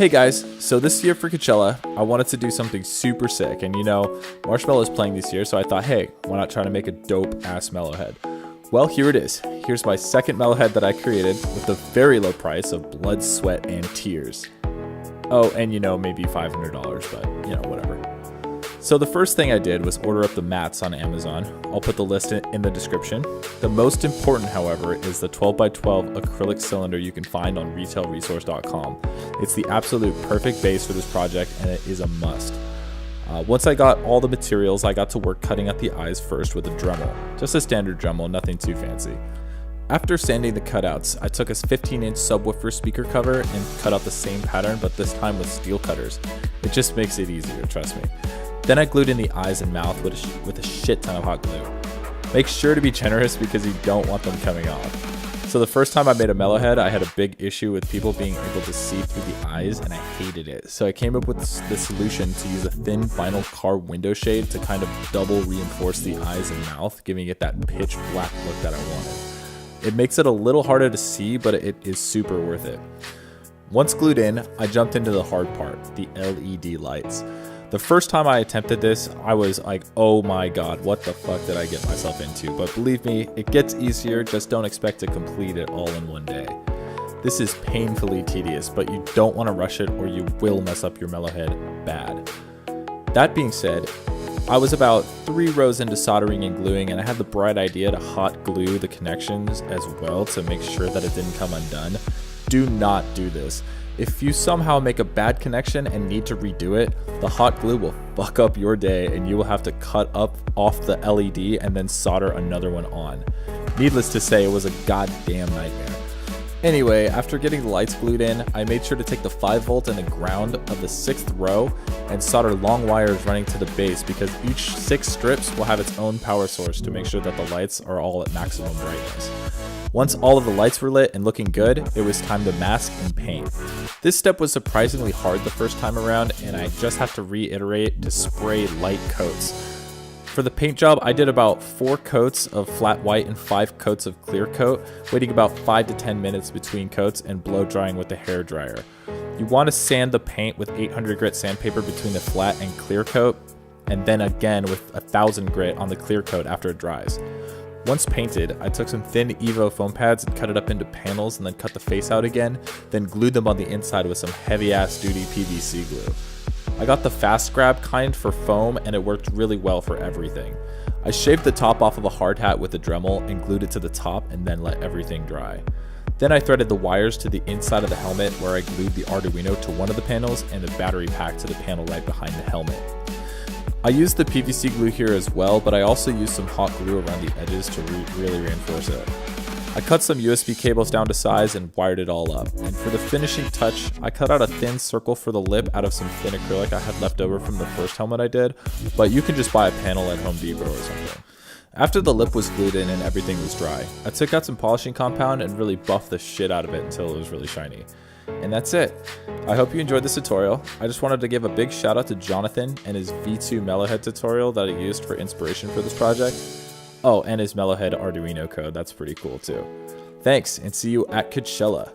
Hey guys, so this year for Coachella, I wanted to do something super sick, and marshmello is playing this year, so I thought, hey, why not try to make a dope ass mellow head? Well, here it is. Here's my second mellow head that I created with the very low price of blood, sweat, and tears. Oh, and maybe $500, but whatever. So the first thing I did was order up the mats on Amazon. I'll put the list in the description. The most important, however, is the 12x12 acrylic cylinder you can find on retailresource.com. It's the absolute perfect base for this project, and it is a must. Once I got all the materials, I got to work cutting out the eyes first with a Dremel. Just a standard Dremel, nothing too fancy. After sanding the cutouts, I took a 15-inch subwoofer speaker cover and cut out the same pattern, but this time with steel cutters. It just makes it easier, trust me. Then I glued in the eyes and mouth with a shit ton of hot glue. Make sure to be generous because you don't want them coming off. So the first time I made a mellow head, I had a big issue with people being able to see through the eyes, and I hated it. So I came up with the solution to use a thin vinyl car window shade to kind of double reinforce the eyes and mouth, giving it that pitch black look that I wanted. It makes it a little harder to see, but it is super worth it. Once glued in, I jumped into the hard part, the LED lights. The first time I attempted this, I was like, oh my god, what the fuck did I get myself into? But believe me, it gets easier, just don't expect to complete it all in one day. This is painfully tedious, but you don't want to rush it or you will mess up your mellow head bad. That being said, I was about 3 rows into soldering and gluing, and I had the bright idea to hot glue the connections as well to make sure that it didn't come undone. Do not do this. If you somehow make a bad connection and need to redo it, the hot glue will fuck up your day and you will have to cut off the LED and then solder another one on. Needless to say, it was a goddamn nightmare. Anyway, after getting the lights glued in, I made sure to take the 5-volt and the ground of the 6th row and solder long wires running to the base because each 6 strips will have its own power source to make sure that the lights are all at maximum brightness. Once all of the lights were lit and looking good, it was time to mask and paint. This step was surprisingly hard the first time around, and I just have to reiterate to spray light coats. For the paint job, I did about 4 coats of flat white and 5 coats of clear coat, waiting about 5 to 10 minutes between coats and blow drying with the hair dryer. You want to sand the paint with 800 grit sandpaper between the flat and clear coat, and then again with 1000 grit on the clear coat after it dries. Once painted, I took some thin Evo foam pads and cut it up into panels and then cut the face out again, then glued them on the inside with some heavy ass duty PVC glue. I got the fast grab kind for foam and it worked really well for everything. I shaved the top off of a hard hat with a Dremel and glued it to the top and then let everything dry. Then I threaded the wires to the inside of the helmet where I glued the Arduino to one of the panels and the battery pack to the panel right behind the helmet. I used the PVC glue here as well, but I also used some hot glue around the edges to really reinforce it. I cut some USB cables down to size and wired it all up. And for the finishing touch, I cut out a thin circle for the lip out of some thin acrylic I had left over from the first helmet I did, but you can just buy a panel at Home Depot or something. After the lip was glued in and everything was dry, I took out some polishing compound and really buffed the shit out of it until it was really shiny. And that's it. I hope you enjoyed this tutorial. I just wanted to give a big shout out to Jonathan and his V2 Mellowhead tutorial that he used for inspiration for this project. Oh, and his Mellowhead Arduino code, that's pretty cool too. Thanks, and see you at Coachella.